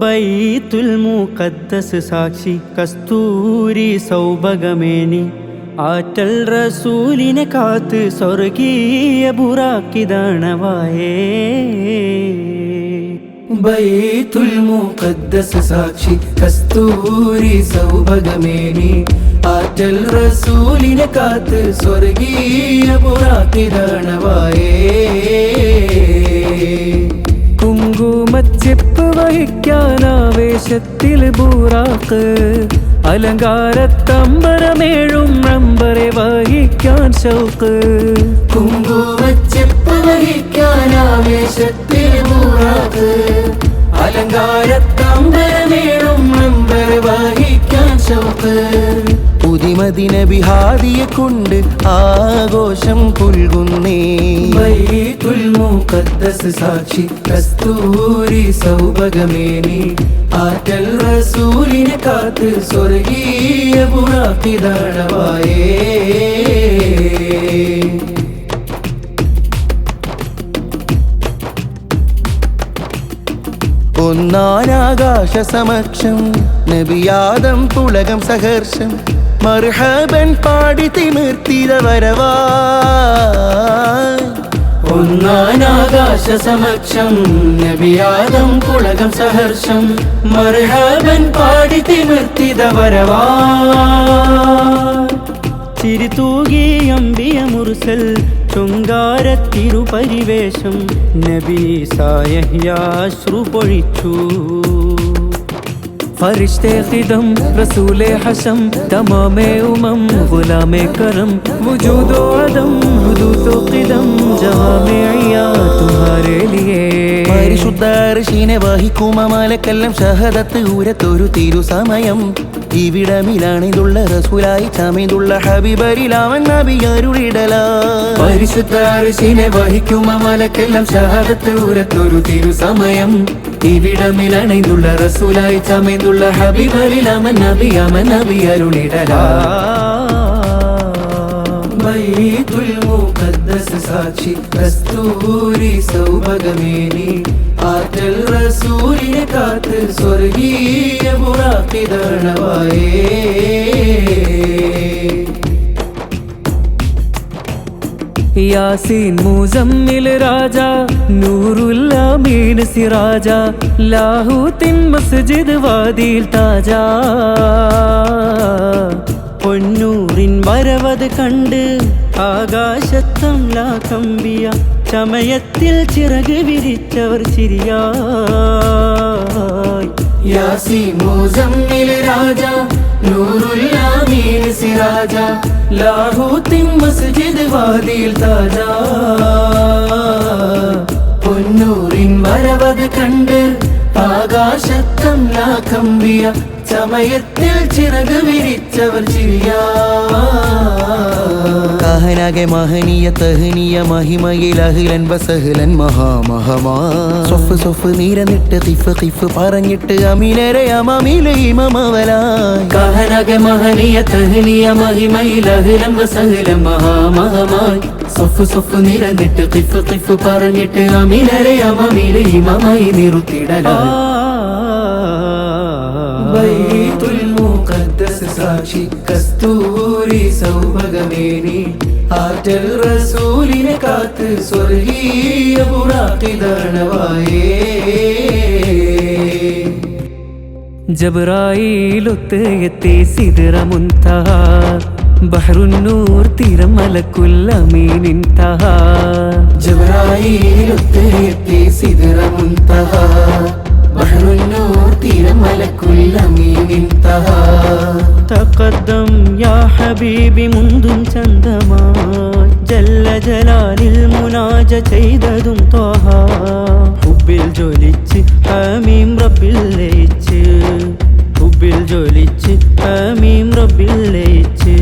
ബൈത്തുൽ മുഖദ്ദസ് സാക്ഷി കസ്തൂരി സൗഭഗമേനി ആറ്റൽ റസൂലിനെ കാത്ത് സ്വർഗീയ ബുറാക്കിദാണവായേ. ബൈത്തുൽ മുഖദ്ദസ് സാക്ഷി കസ്തൂരി സൗഭഗമേനി ആറ്റൽ റസൂലിനെ കാത്ത് സ്വർഗീയ ബുറാക്കിദാണവായേ. കുങ്കുമച്ചെപ്പ് വഹിക്കാനാവേശത്തിൽ ബൂറാക്ക് അലങ്കാരത്തമ്പരമേഴും നമ്പറെ വഹിക്കാൻ ഷൗക്ക്. കുങ്കുമച്ചെപ്പ് വഹിക്കാനാവേശത്തിൽ ബൂറാക്ക് അലങ്കാരത്തമ്പരമേഴും നമ്പറെ വഹിക്കാൻ ഷൗക്ക്. പുതിമദിന ബിഹാദിയെ കൊണ്ട് ആഘോഷം പുൽകുന്നേ. ബൈത്തുൽ മുഖദ്ദസ് സാക്ഷി കസ്തൂരി സൗഭഗമേനി ആറ്റൽ റസൂലിനെ കാത്ത് സ്വർഗീയ ബുറാക്കിദാണവായേ. ഒന്നാനാകാശ സമക്ഷം നബിയാദം പുളകം സഹർഷം മർഹബൻ പാടി തിമിർത്തിത വരവായ്. ഒന്നാനാകാശ സമക്ഷം നബിയാദം പുളകം സഹർഷം മർഹബൻ പാടി തിമിർത്തിത വരവായ്. ചിരിതൂകി അമ്പിയ മുർസൽ ശൃംഗാരത്തിരുപരിവേശം നബി സായഹ്യാശ്രു പൊഴിച്ചു. ഫരിഷ്തെ ഖിദം റസൂലെ ഹശം തമാമെ ഉമം ഗുലാമെ കരം വജൂദോ അദം ഹുദൂദോ ഖിദം ജവാമിഅ തുമ്ഹാരെ ലിയേ. പരിശുദ്ധ അർശിനെ വഹിക്കും അമലക്കെല്ലാം ഷഹദത്ത് ഊരത്തൊരു തിരു സമയം. ഇവിടമിലാണിതുള്ള റസൂലായി ചമീതുള്ള ഹബീബരിലാവൻ നബി അരുളിടല. പരിശുദ്ധ അർശിനെ വഹിക്കും അമലക്കെല്ലാം ഷഹദത്ത് ഊരത്തൊരു തിരു സമയം. ഇവിടമിലാണിതുള്ള റസൂലായി ചമീതുള്ള ഹബീബരിലാവൻ നബി അരുളിടല. ബൈത്തുൽ മുഖദ്ദസ് സാക്ഷി കസ്തൂരി സൗഭഗമേനി ആറ്റൽ റസൂലിനെ കാത്ത് സ്വർഗീയ ബുറാക്കിദാണവായേ. യാസീൻ മുസമ്മിൽ രാജ നൂറുൽ അമീൻ സിറാജ ലാഹൂത്തിൻ മസ്ജിദ് വാദിൽ താജ. പൊന്നൂറിൻ വരവത് കണ്ട് ആകാശത്തംലാകമ്പിയ ചമയത്തിൽ ചിറക് വിരിച്ചവർ ചിരിയായി. യാസീൻ മുസമ്മിൽ രാജ നൂറുൽ അമീൻ സിറാജ ലാഹൂത്തിൻ മസ്ജിദ് വാദിൽ താജ. പൊന്നൂറിൻ വരവത് കണ്ട് ആകാശത്തംലാകമ്പിയ ചമയത്തിൽ ചിറക് വിരിച്ചവർ ചിരിയാ. കാഹനാകെ മഹനീയ തഹനീയ മഹിമയിൽ അഹ്ലൻ വസഹ്ലൻ മഹാമഹമാ. സൊഫ് സൊഫ് നീരനിട്ട് ഖിഫ് ഖിഫ് പറഞ്ഞിട്ട് അമീനരെ അമീല ഇമമവലായ്. കാഹനാകെ മഹനീയ തഹനീയ മഹിമയിൽ അഹ്ലൻ വസഹ്ലൻ മഹാമഹമായി. സൊഫ് സൊഫ് നീരനിട്ട് ഖിഫ് ഖിഫ് പറഞ്ഞിട്ട് അമീനരെ അമീല ഇമമായി നിർത്തിടലായി. ബൈത്തുൽ മുഖദ്ദസ് സാക്ഷി കസ്തൂരി സൗഭഗമേനി ആറ്റൽ റസൂലിനെ കാത്ത് സ്വർഗീയ ബുറാക്കിദാണവായേ. ജബ്രായീലൊത്ത് എത്തി സിദ്റ മുൻതഹ ബഹ്റുന്നൂർ തീരം മലക്കുൽ അമീൻ ഇൻതഹ. ജബ്രായീലൊത്ത് എത്തി സിദ്റ മുൻതഹ ബഹ്റുന്നൂർ തീരം മലക്കുൽ അമീൻ ഇൻതഹ. തഖദ്ദം യാ ഹബീബി മുന്തും ചന്തമായി ജല്ല ജലാലിൽ മുനാജ ചെയ്തതും ത്വഹ. ഹുബിൽ ജ്വലിച്ച് ഹമീം റബ്ബിൽ ലയിച്ച് ഹുബിൽ ജ്വലിച്ച് ഹമീം റബ്ബിൽ ലയിച്ച്.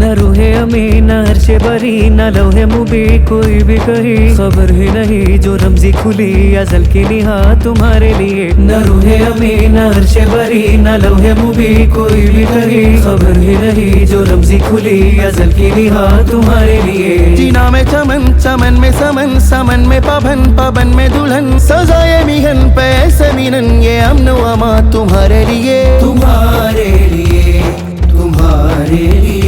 न रूहे अमीन न अर्श बरी न लौहे मुबी कोई भी कही खबर ही नहीं जो रमजी खुली अजल की निहा तुम्हारे लिए न रूहे अमीन न अर्श बरी न लौहे मुबी कोई भी कही खबर ही नहीं जो रमजी खुली अजल की निहा तुम्हारे लिए जीना में चमन चमन में समन समन में पवन पवन में दुल्हन सजाए मिहन पैसे मिलन ये अमन अमा तुम्हारे लिए तुम्हारे लिए तुम्हारे लिए